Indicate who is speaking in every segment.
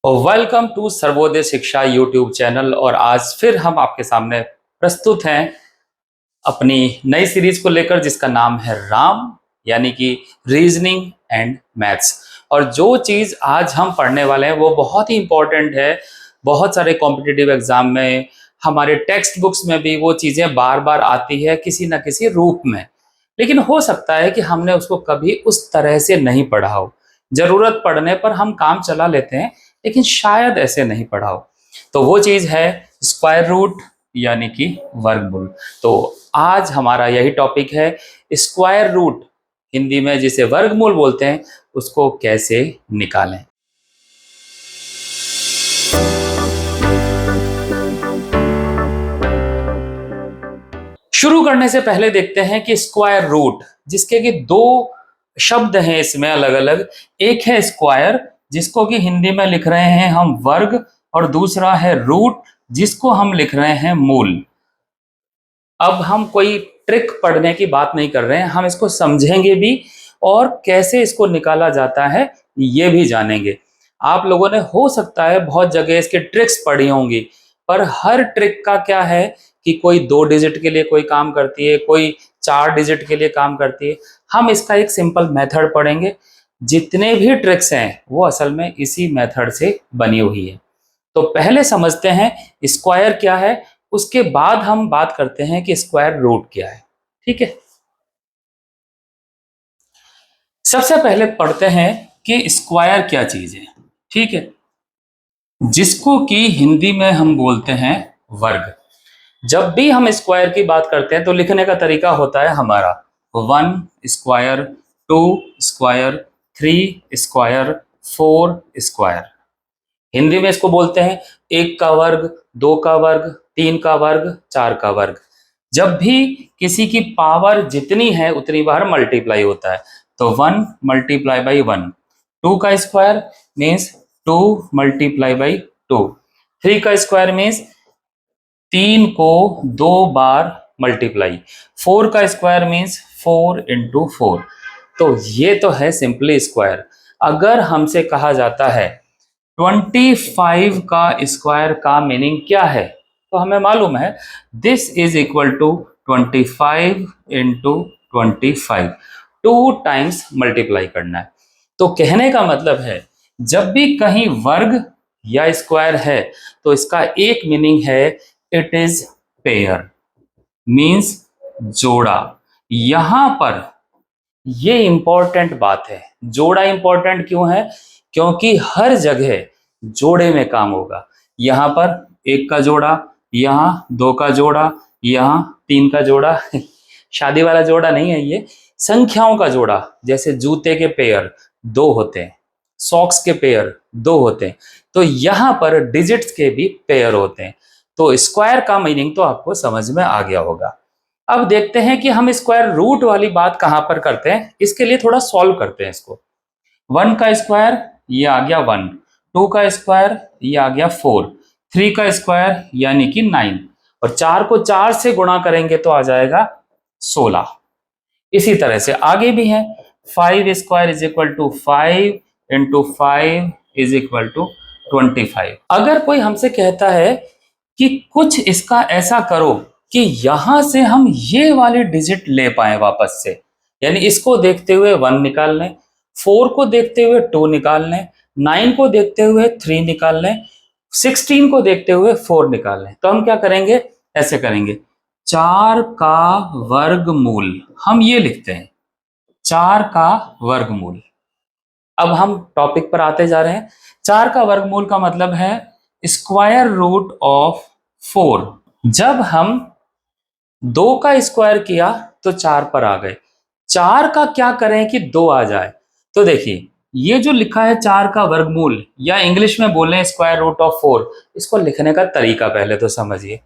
Speaker 1: Welcome to Sarvodaya शिक्षा YouTube channel. और आज फिर हम आपके सामने प्रस्तुत हैं अपनी नई सीरीज को लेकर, जिसका नाम है राम, यानी कि रीजनिंग एंड मैथ्स। और जो चीज़ आज हम पढ़ने वाले हैं वो बहुत ही इंपॉर्टेंट है। बहुत सारे कॉम्पिटिटिव एग्जाम में, हमारे टेक्स्ट बुक्स में भी वो चीज़ें बार बार आती है किसी न किसी रूप में, लेकिन हो सकता है कि हमने उसको कभी उस तरह से नहीं पढ़ा हो। जरूरत पड़ने पर हम काम चला लेते हैं, लेकिन शायद ऐसे नहीं पढ़ा हो। तो वो चीज़ है स्क्वायर रूट, यानी कि वर्गमूल। तो आज हमारा यही टॉपिक है, स्क्वायर रूट, हिंदी में जिसे वर्गमूल बोलते हैं, उसको कैसे निकालें। शुरू करने से पहले देखते हैं कि स्क्वायर रूट, जिसके कि दो शब्द हैं इसमें अलग अलग। एक है स्क्वायर, जिसको कि हिंदी में लिख रहे हैं हम वर्ग, और दूसरा है रूट, जिसको हम लिख रहे हैं मूल। अब हम कोई ट्रिक पढ़ने की बात नहीं कर रहे हैं, हम इसको समझेंगे भी और कैसे इसको निकाला जाता है ये भी जानेंगे। आप लोगों ने हो सकता है बहुत जगह इसके ट्रिक्स पढ़ी होंगी, पर हर ट्रिक का क्या है कि कोई 2 डिजिट के लिए कोई काम करती है, कोई 4 डिजिट के लिए काम करती है। हम इसका एक सिंपल मेथड पढ़ेंगे। जितने भी ट्रिक्स हैं वो असल में इसी मेथड से बनी हुई है। तो पहले समझते हैं स्क्वायर क्या है, उसके बाद हम बात करते हैं कि स्क्वायर रूट क्या है। ठीक है, सबसे पहले पढ़ते हैं कि स्क्वायर क्या चीज है। ठीक है, जिसको कि हिंदी में हम बोलते हैं वर्ग। जब भी हम स्क्वायर की बात करते हैं तो लिखने का तरीका होता है हमारा 1 square, 2 square, 3 square, 4 square. Hindi में इसको बोलते हैं 1 का वर्ग, 2 का वर्ग, 3 का वर्ग, 4 का वर्ग। जब भी किसी की पावर जितनी है उतनी बार मल्टीप्लाई होता है, तो 1 मल्टीप्लाई बाई 1। 2 का स्क्वायर मीन्स 2 मल्टीप्लाई बाई 2। 3 का स्क्वायर मीन्स 3 को 2 बार मल्टीप्लाई। 4 का स्क्वायर मीन्स 4 इंटू 4। तो ये तो है सिंपली स्क्वायर। अगर हमसे कहा जाता है 25 का स्क्वायर का मीनिंग क्या है, तो हमें मालूम है this is equal to 25 into 25, 2 times multiply करना है। तो कहने का मतलब है जब भी कहीं वर्ग या स्क्वायर है तो इसका एक मीनिंग है इट इज पेयर, मीन्स जोड़ा। यहां पर ये इंपॉर्टेंट बात है। जोड़ा इंपॉर्टेंट क्यों है? क्योंकि हर जगह जोड़े में काम होगा। यहाँ पर 1 का जोड़ा, यहाँ 2 का जोड़ा, यहाँ 3 का जोड़ा शादी वाला जोड़ा नहीं है ये, संख्याओं का जोड़ा। जैसे जूते के पेयर 2 होते हैं, सॉक्स के पेयर 2 होते हैं, तो यहाँ पर डिजिट्स के भी पेयर होते हैं। तो स्क्वायर का मीनिंग तो आपको समझ में आ गया होगा। अब देखते हैं कि हम स्क्वायर रूट वाली बात कहां पर करते हैं। इसके लिए थोड़ा सॉल्व करते हैं इसको। 1 का स्क्वायर ये आ गया 1, 2 का स्क्वायर ये आ गया 4, 3 का स्क्वायर यानी कि 9, और 4 को 4 से गुणा करेंगे तो आ जाएगा 16। इसी तरह से आगे भी है, 5 square is equal to 5 into 5 is equal to 25। अगर कोई हमसे कहता है कि कुछ इसका ऐसा करो कि यहां से हम ये वाली डिजिट ले पाए वापस से, यानी इसको देखते हुए 1 निकाल लें, 4 को देखते हुए 2 निकाल लें, 9 को देखते हुए 3 निकाल लें, 16 को देखते हुए 4 निकाल लें, तो हम क्या करेंगे? ऐसे करेंगे, 4 का वर्गमूल हम ये लिखते हैं, 4 का वर्गमूल। अब हम टॉपिक पर आते जा रहे हैं। 4 का वर्गमूल का मतलब है स्क्वायर रूट ऑफ 4। जब हम 2 का स्क्वायर किया तो 4 पर आ गए, 4 का क्या करें कि 2 आ जाए। तो देखिए ये जो लिखा है 4 का वर्गमूल, या इंग्लिश में बोले स्क्वायर रूट ऑफ 4, इसको लिखने का तरीका पहले तो समझिए।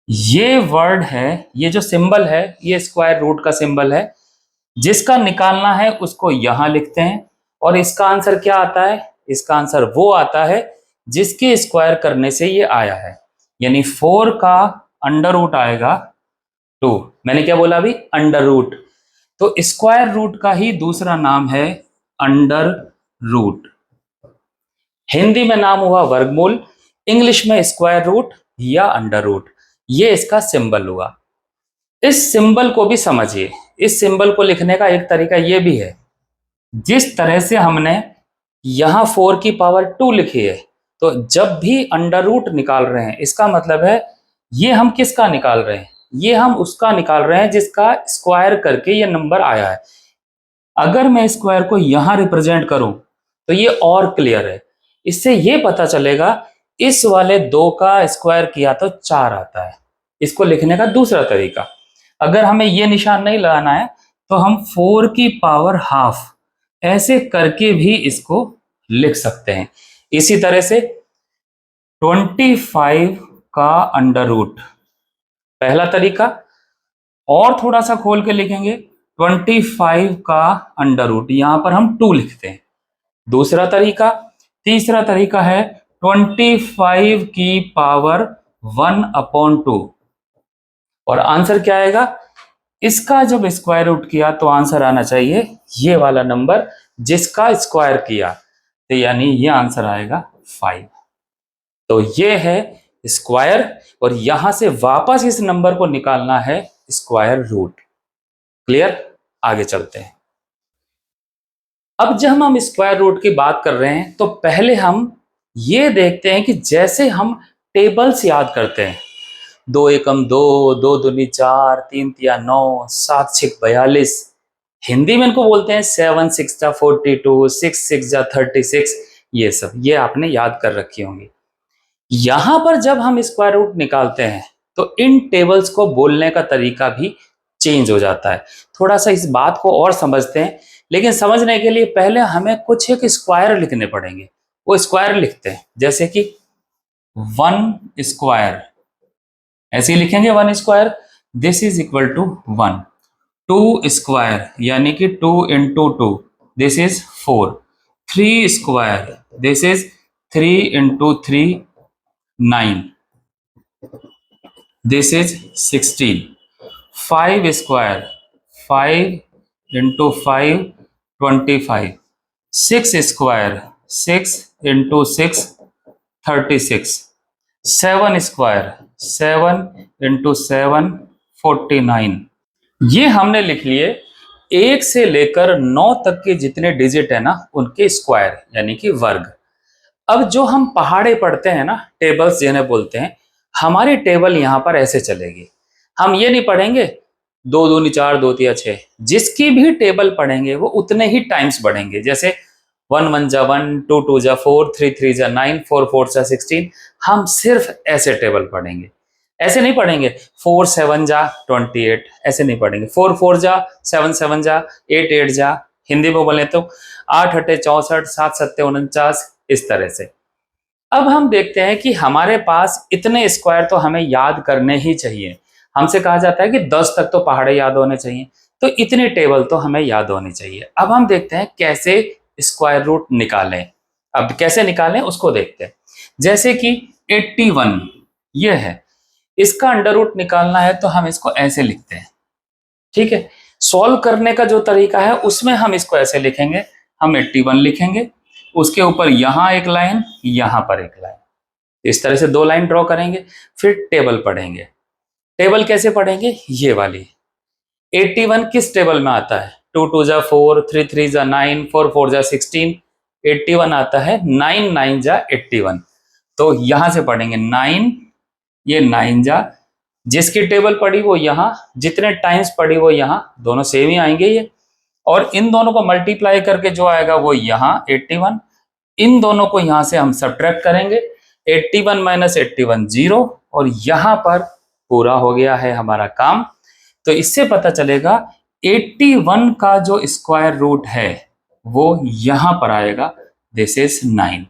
Speaker 1: ये वर्ड है, ये जो सिंबल है ये स्क्वायर रूट का सिंबल है। जिसका निकालना है उसको यहां लिखते हैं, और इसका आंसर क्या आता है? इसका आंसर वो आता है जिसके स्क्वायर करने से ये आया है, यानी 4 का अंडर रूट आएगा 2। मैंने क्या बोला अभी? Under root. तो स्क्वायर रूट का ही दूसरा नाम है अंडर रूट। हिंदी में नाम हुआ वर्गमूल, इंग्लिश में स्क्वायर रूट या अंडर रूट, ये इसका सिंबल हुआ। इस सिंबल को भी समझिए, इस सिंबल को लिखने का एक तरीका ये भी है, जिस तरह से हमने यहां 4 की पावर 2 लिखी है, तो जब भी अंडर रूट निकाल रहे हैं इसका मतलब है ये हम किसका निकाल रहे हैं, ये हम उसका निकाल रहे हैं जिसका स्क्वायर करके ये नंबर आया है। अगर मैं स्क्वायर को यहां रिप्रेजेंट करूं तो ये और क्लियर है, इससे ये पता चलेगा इस वाले 2 का स्क्वायर किया तो 4 आता है। इसको लिखने का दूसरा तरीका, अगर हमें ये निशान नहीं लगाना है तो हम 4 की पावर हाफ ऐसे करके भी इसको लिख सकते हैं। इसी तरह से 25 का अंडर रूट, पहला तरीका, और थोड़ा सा खोल के लिखेंगे 25 का अंडर रूट, यहां पर हम 2 लिखते हैं, दूसरा तरीका। तीसरा तरीका है 25 की पावर 1/2, और आंसर क्या आएगा, इसका जब स्क्वायर रूट किया तो आंसर आना चाहिए ये वाला नंबर जिसका स्क्वायर किया, तो यानी ये आंसर आएगा 5। तो ये है स्क्वायर, और यहां से वापस इस नंबर को निकालना है स्क्वायर रूट। क्लियर? आगे चलते हैं। अब जब हम स्क्वायर रूट की बात कर रहे हैं तो पहले हम ये देखते हैं कि जैसे हम टेबल्स याद करते हैं, 2 एकम 2, 2 दूनी 4, 3 तिया 9, 7 6 42, हिंदी में इनको बोलते हैं 7 6 जा 42, 6 6 जा 36, ये सब ये आपने याद कर रखी होंगी। यहां पर जब हम स्क्वायर रूट निकालते हैं तो इन टेबल्स को बोलने का तरीका भी चेंज हो जाता है। थोड़ा सा इस बात को और समझते हैं, लेकिन समझने के लिए पहले हमें कुछ एक स्क्वायर लिखने पड़ेंगे। वो स्क्वायर लिखते हैं, जैसे कि 1 स्क्वायर, ऐसे ही लिखेंगे 1 square, this is equal to 1। 2 square यानी कि 2 into 2, this is 4। 3 square, this is 3 into 3, 9, this is 16। 5 square, 5 into 5, 25। 6 square, 6 into 6, 36। 7 square, 7 into 7, 49। ये हमने लिख लिए 1 से लेकर 9 तक के जितने डिजिट है ना उनके स्क्वायर यानी कि वर्ग। अब जो हम पहाड़े पढ़ते हैं ना, टेबल्स जिन्हें बोलते हैं, हमारी टेबल यहां पर ऐसे चलेगी। हम ये नहीं पढ़ेंगे 2 दूनी 4, 2 तिया 6, जिसकी भी टेबल पढ़ेंगे वो उतने ही टाइम्स बढ़ेंगे। जैसे 1 1 जा 1, 2 2 जा 4, 3 3 जा 9, 4 4 जा 16, हम सिर्फ ऐसे टेबल पढ़ेंगे, ऐसे नहीं पढ़ेंगे 4 7 जा 28, ऐसे नहीं पढ़ेंगे 4 4 जा 7 7 जा 8 8 जा, हिंदी में बोले तो 8 8 64, 7 7 49, इस तरह से। अब हम देखते हैं कि हमारे पास इतने स्क्वायर तो हमें याद करने ही चाहिए। हमसे कहा जाता है कि 10 तक तो पहाड़े याद होने चाहिए, तो इतनी टेबल तो हमें याद होनी चाहिए। अब हम देखते हैं कैसे स्क्वायर रूट निकालें। अब कैसे निकालें उसको देखते हैं। जैसे कि 81 ये है, इसका अंडर रूट निकालना है तो हम इसको ऐसे लिखते हैं, ठीक है। सॉल्व करने का जो तरीका है उसमें हम इसको ऐसे लिखेंगे, हम 81 लिखेंगे, उसके ऊपर यहां एक लाइन, यहां पर एक लाइन, इस तरह से 2 लाइन ड्रॉ करेंगे। फिर टेबल पढ़ेंगे। टेबल कैसे पढ़ेंगे, ये वाली। 81 किस टेबल में आता है, 2 2 जा 4, 3 3 जा 9, 4 4 जा 16, 81 आता है 9 9 जा 81। तो यहां से पढ़ेंगे 9, ये 9 जा, जिसकी टेबल पड़ी वो यहाँ, जितने टाइम्स पड़ी वो यहाँ, दोनों सेम ही आएंगे ये, और इन दोनों को मल्टीप्लाई करके जो आएगा वो यहाँ 81। इन दोनों को यहां से हम सब्ट्रैक्ट करेंगे, 81 माइनस 81 0, और यहां पर पूरा हो गया है हमारा काम। तो इससे पता चलेगा 81 का जो स्क्वायर रूट है वो यहां पर आएगा, दिस इज 9।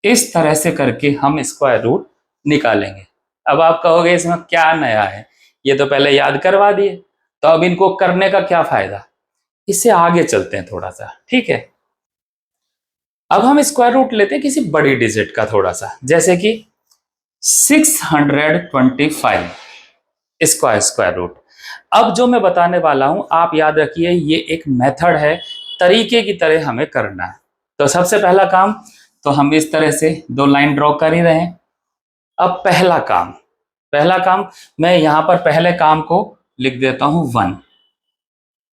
Speaker 1: इस तरह से करके हम स्क्वायर रूट निकालेंगे। अब आप कहोगे इसमें क्या नया है, ये तो पहले याद करवा दिए, तो अब इनको करने का क्या फायदा। इससे आगे चलते हैं थोड़ा सा, ठीक है। अब हम स्क्वायर रूट लेते हैं किसी बड़ी डिजिट का थोड़ा सा, जैसे कि 625 इसका स्क्वायर रूट। अब जो मैं बताने वाला हूं आप याद रखिए, ये एक मेथड है, तरीके की तरह हमें करना है। तो सबसे पहला काम तो हम इस तरह से दो लाइन ड्रॉ कर ही रहे हैं। अब पहला काम मैं यहां पर पहले काम को लिख देता हूं 1।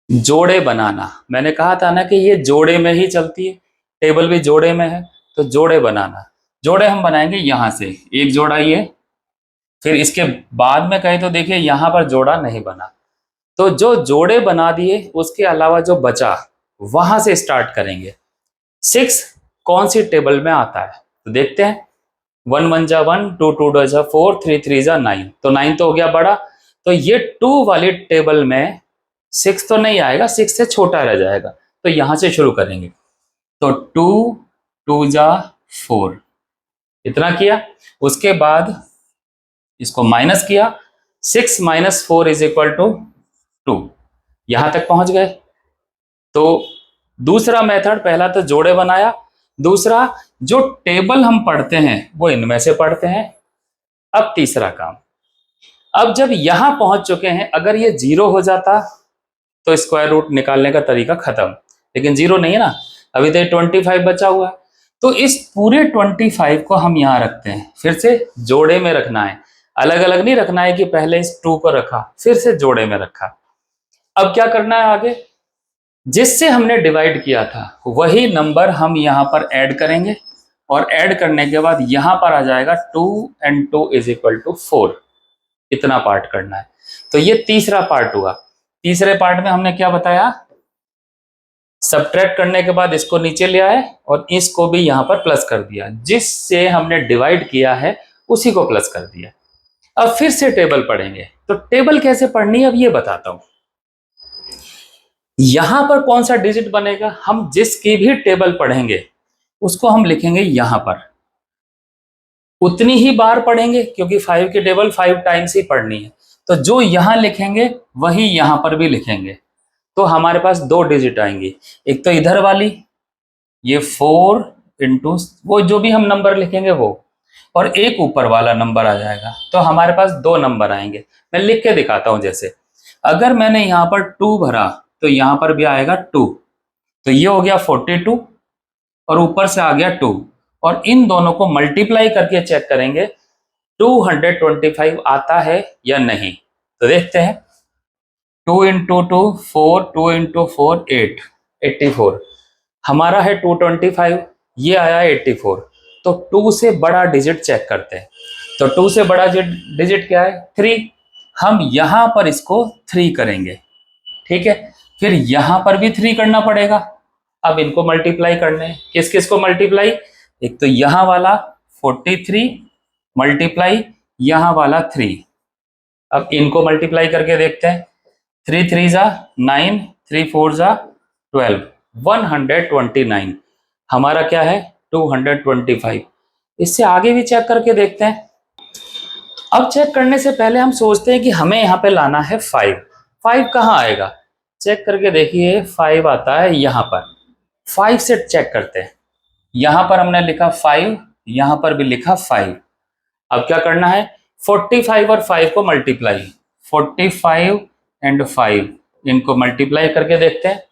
Speaker 1: जोड़े बनाना, मैंने कहा था ना कि ये जोड़े में ही चलती है, टेबल भी जोड़े में है, तो जोड़े बनाना। जोड़े हम बनाएंगे यहां से, एक जोड़ा ये, फिर इसके बाद में कहें तो देखिए यहां पर जोड़ा नहीं बना, तो जो जोड़े बना दिए उसके अलावा जो बचा वहां से स्टार्ट करेंगे। 6 कौन सी टेबल में आता है तो देखते हैं। 1 1 जा 1, 2 2 जा 4, 3 3 जा 9, तो 9 तो हो गया बड़ा, तो ये 2 वाली टेबल में 6 तो नहीं आएगा, 6 से छोटा रह जाएगा, तो यहां से शुरू करेंगे। तो 2 2 जा 4, इतना किया। उसके बाद इसको माइनस किया, 6 माइनस 4 इज इक्वल टू 2, यहां तक पहुंच गए। तो दूसरा मेथड, पहला तो जोड़े बनाया, दूसरा जो टेबल हम पढ़ते हैं वो इनमें से पढ़ते हैं। अब तीसरा काम, अब जब यहां पहुंच चुके हैं, अगर ये 0 हो जाता तो स्क्वायर रूट निकालने का तरीका खत्म, लेकिन 0 नहीं है ना, अभी तो 25 बचा हुआ है, तो इस पूरे 25 को हम यहां रखते हैं। फिर से जोड़े में रखना है, अलग अलग नहीं रखना है कि पहले इस 2 को रखा फिर से जोड़े में रखा। अब क्या करना है आगे, जिससे हमने डिवाइड किया था वही नंबर हम यहां पर ऐड करेंगे, और ऐड करने के बाद यहां पर आ जाएगा 2 and 2 इज इक्वल टू 4, इतना पार्ट करना है। तो ये तीसरा पार्ट हुआ। तीसरे पार्ट में हमने क्या बताया, सब्ट्रैक्ट करने के बाद इसको नीचे ले आए और इसको भी यहां पर प्लस कर दिया, जिससे हमने डिवाइड किया है उसी को प्लस कर दिया। अब फिर से टेबल पढ़ेंगे, तो टेबल कैसे पढ़नी है अब ये बताता हूं। यहां पर कौन सा डिजिट बनेगा, हम जिसकी भी टेबल पढ़ेंगे उसको हम लिखेंगे यहां पर, उतनी ही बार पढ़ेंगे क्योंकि 5 की टेबल 5 टाइम्स ही पढ़नी है, तो जो यहां लिखेंगे वही यहां पर भी लिखेंगे। तो हमारे पास दो डिजिट आएंगी, एक तो इधर वाली ये 4 इंटू वो जो भी हम नंबर लिखेंगे वो, और एक ऊपर वाला नंबर आ जाएगा, तो हमारे पास दो नंबर आएंगे। मैं लिख के दिखाता हूं, जैसे अगर मैंने यहां पर 2 भरा तो यहां पर भी आएगा 2, तो ये हो गया 42 और ऊपर से आ गया 2, और इन दोनों को मल्टीप्लाई करके चेक करेंगे 225 आता है या नहीं। तो देखते हैं, 2 इंटू 2 4, 2 इंटू 4 8, 84, हमारा है 225, ये आया 84, तो 2 से बड़ा डिजिट चेक करते हैं। तो 2 से बड़ा डिजिट क्या है, 3, हम यहां पर इसको 3 करेंगे, ठीक है। फिर यहां पर भी 3 करना पड़ेगा। अब इनको मल्टीप्लाई करने हैं, किस किस को मल्टीप्लाई, एक तो यहां वाला 43 मल्टीप्लाई यहां वाला 3, अब इनको मल्टीप्लाई करके देखते हैं। 3 3 जा 9, 3 4 जा 12, 129, हमारा क्या है 225। इससे आगे भी चेक करके देखते हैं। अब चेक करने से पहले हम सोचते हैं कि हमें यहाँ पे लाना है 5। 5 कहाँ आएगा, चेक करके देखिए 5 आता है यहाँ पर। 5 से चेक करते हैं, यहाँ पर हमने लिखा 5, यहाँ पर भी लिखा 5। अब क्या करना है, 45 और 5 को मल्टीप्लाई, 45 एंड 5 इनको मल्टीप्लाई करके देखते हैं।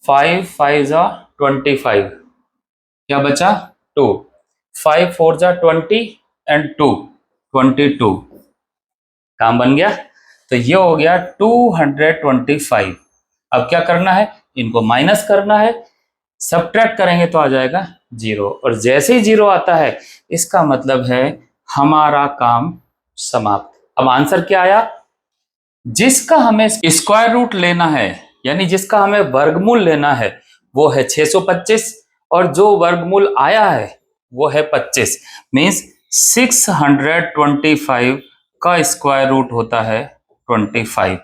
Speaker 1: 5 5 जा 25, क्या बचा 2, 5 4 जा 20 एंड 2 22, काम बन गया। तो ये हो गया 225। अब क्या करना है, इनको माइनस करना है, सब्ट्रैक्ट करेंगे तो आ जाएगा 0, और जैसे ही 0 आता है इसका मतलब है हमारा काम समाप्त। अब आंसर क्या आया, जिसका हमें स्क्वायर रूट लेना है यानी जिसका हमें वर्गमूल लेना है वो है 625, और जो वर्गमूल आया है वो है 25, मीन्स 625 का स्क्वायर रूट होता है 25।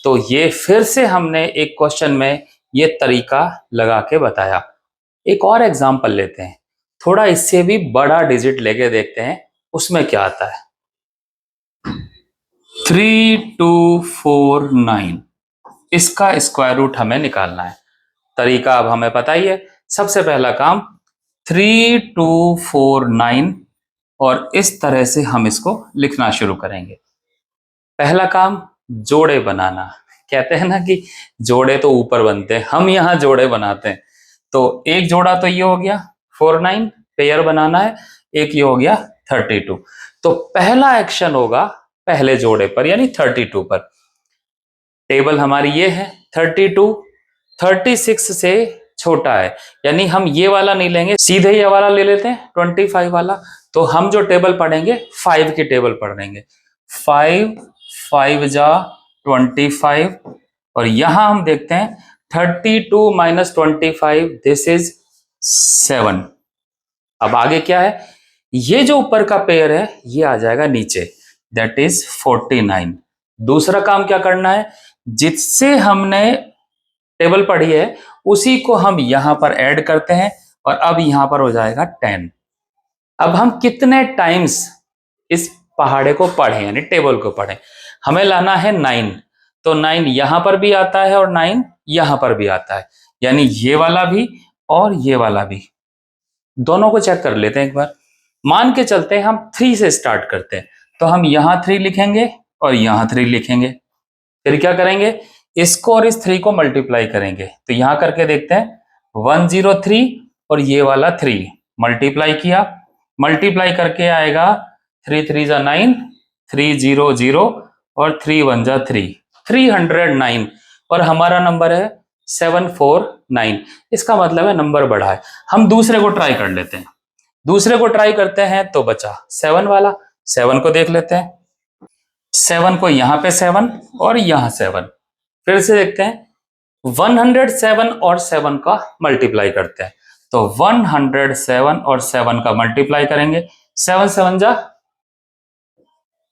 Speaker 1: तो ये फिर से हमने एक क्वेश्चन में ये तरीका लगा के बताया। एक और एग्जांपल लेते हैं, थोड़ा इससे भी बड़ा डिजिट लेके देखते हैं उसमें क्या आता है। 3249, इसका स्क्वायर रूट हमें निकालना है। तरीका अब हमें पता ही है। सबसे पहला काम 3249, और इस तरह से हम इसको लिखना शुरू करेंगे। पहला काम जोड़े बनाना, कहते हैं ना कि जोड़े तो ऊपर बनते हैं, हम यहां जोड़े बनाते हैं। तो एक जोड़ा तो ये हो गया 49 पेयर बनाना है, एक ये हो गया 32। तो पहला एक्शन होगा पहले जोड़े पर यानी 32 पर। टेबल हमारी ये है 32 36 से छोटा है, यानी हम ये वाला नहीं लेंगे, सीधे ये वाला ले लेते हैं 25 वाला। तो हम जो टेबल पढ़ेंगे 5 की टेबल पढ़ेंगे। 5 5 जा 25 और यहां हम देखते हैं 32 माइनस 25 दिस इज 7। अब आगे क्या है, ये जो ऊपर का पेयर है ये आ जाएगा नीचे, दैट इज 49। दूसरा काम क्या करना है, जिससे हमने टेबल पढ़ी है उसी को हम यहां पर ऐड करते हैं और अब यहां पर हो जाएगा 10। अब हम कितने टाइम्स इस पहाड़े को पढ़ें यानी टेबल को पढ़ें, हमें लाना है 9। तो 9 यहां पर भी आता है और 9 यहां पर भी आता है, यानी ये वाला भी और ये वाला भी। दोनों को चेक कर लेते हैं एक बार। मान के चलते हैं हम 3 से स्टार्ट करते हैं, तो हम यहां 3 लिखेंगे और यहां 3 लिखेंगे। फिर क्या करेंगे, इसको और इस 3 को मल्टीप्लाई करेंगे। तो यहां करके देखते हैं 103 और ये वाला 3 मल्टीप्लाई किया, मल्टीप्लाई करके आएगा 3 3 जा 9 300 और 3 1 जा 3 309 और हमारा नंबर है 749। इसका मतलब है नंबर बढ़ा है। हम दूसरे को ट्राई कर लेते हैं, दूसरे को ट्राई करते हैं तो बचा 7 वाला। 7 को देख लेते हैं, 7 को यहां पे 7 और यहां 7। फिर से देखते हैं 107 और 7 का मल्टीप्लाई करते हैं। तो 107 और 7 का मल्टीप्लाई करेंगे, 7 7 जा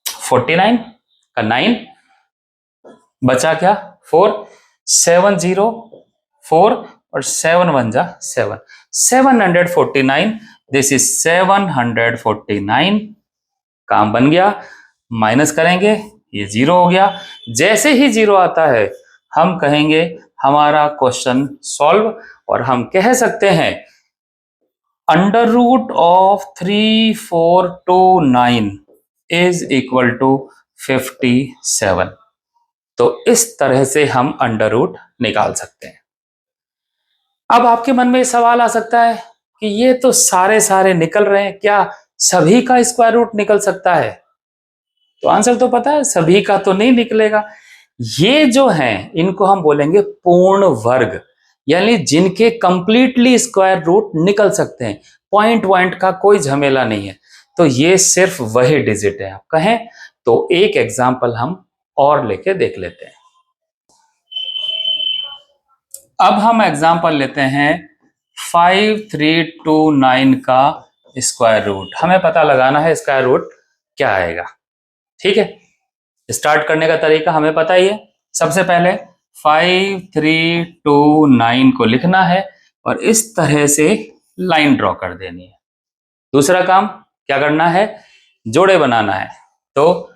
Speaker 1: 49 का 9 बचा क्या 4 7 0 4 और 7 1 जा 7 749। This is 749। काम बन गया। माइनस करेंगे, ये 0 हो गया। जैसे ही 0 आता है हम कहेंगे हमारा क्वेश्चन सॉल्व, और हम कह सकते हैं under root of 3429 is equal to 57। तो इस तरह से हम अंडर रूट निकाल सकते हैं। अब आपके मन में सवाल आ सकता है कि ये तो सारे निकल रहे हैं, क्या सभी का स्क्वायर रूट निकल सकता है? तो आंसर तो पता है, सभी का तो नहीं निकलेगा। ये जो हैं इनको हम बोलेंगे पूर्ण वर्ग, यानी जिनके कंप्लीटली स्क्वायर रूट निकल सकते हैं, पॉइंट पॉइंट का कोई झमेला नहीं है। तो ये सिर्फ वही डिजिट है। आप कहें तो एक एग्जांपल हम और लेके देख लेते हैं। अब हम एग्जांपल लेते हैं 5329 का स्क्वायर रूट। हमें पता लगाना है स्क्वायर रूट क्या आएगा। ठीक है, स्टार्ट करने का तरीका हमें पता ही है। सबसे पहले 5329 को लिखना है और इस तरह से लाइन ड्रॉ कर देनी है। दूसरा काम क्या करना है, जोड़े बनाना है। तो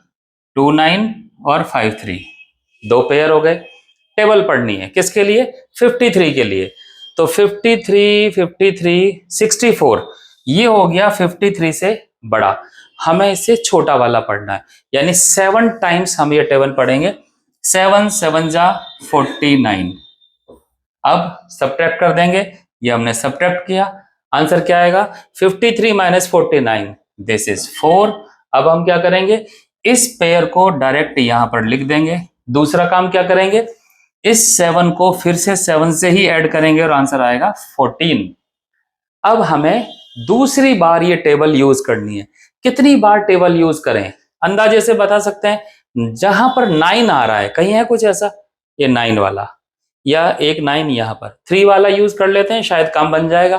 Speaker 1: 29 और 53 दो पेयर हो गए। टेबल पढ़नी है किसके लिए, 53 के लिए। तो 53 53 64 ये हो गया 53 से बड़ा, हमें इससे छोटा वाला पढ़ना है, यानी 7 टाइम्स हम ये टेबल पढ़ेंगे। 7 7 जा 49। अब सब्ट्रैक्ट कर देंगे, ये हमने सब्ट्रैक्ट किया, आंसर क्या आएगा 53 माइनस 49 दिस इज 4। अब हम क्या करेंगे, इस पेयर को डायरेक्ट यहां पर लिख देंगे। दूसरा काम क्या करेंगे, इस 7 को फिर से 7 से ही ऐड करेंगे और आंसर आएगा 14। अब हमें दूसरी बार ये टेबल यूज करनी है। कितनी बार टेबल यूज करें, अंदाजे से बता सकते हैं। जहां पर 9 आ रहा है, कहीं है कुछ ऐसा, ये 9 वाला या एक 9 यहां पर 3 वाला यूज कर लेते हैं, शायद काम बन जाएगा।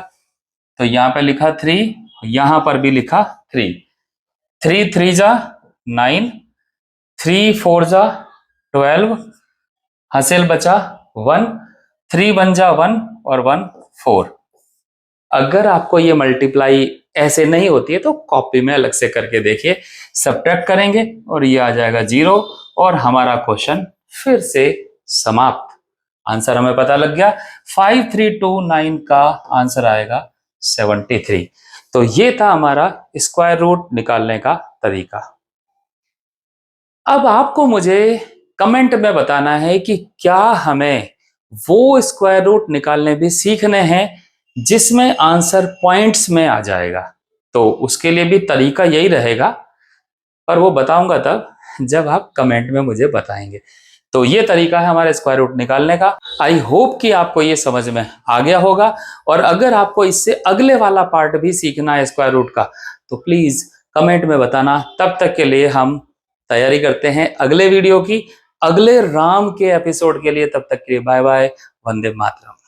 Speaker 1: तो यहां पे लिखा 3, यहां पर भी लिखा 3। 3 3 जा 9, 3 4 जा 12, हासिल बचा 1, 3 1 जा 1 और 1 4। अगर आपको ये मल्टीप्लाई ऐसे नहीं होती है तो कॉपी में अलग से करके देखिए। सब्ट्रैक्ट करेंगे और ये आ जाएगा 0 और हमारा क्वेश्चन फिर से समाप्त। आंसर हमें पता लग गया, 5329 का आंसर आएगा 73। तो ये था हमारा स्क्वायर रूट निकालने का तरीका। अब आपको मुझे कमेंट में बताना है कि क्या हमें वो स्क्वायर रूट निकालने भी सीखने हैं जिसमें आंसर पॉइंट्स में आ जाएगा। तो उसके लिए भी तरीका यही रहेगा, पर वो बताऊंगा तब जब आप कमेंट में मुझे बताएंगे। तो ये तरीका है हमारे स्क्वायर रूट निकालने का। आई होप कि आपको ये समझ में आ गया होगा, और अगर आपको इससे अगले वाला पार्ट भी सीखना है स्क्वायर रूट का, तो प्लीज कमेंट में बताना। तब तक के लिए हम तैयारी करते हैं अगले वीडियो की, अगले राम के एपिसोड के लिए। तब तक के लिए बाय बाय, वंदे मातरम।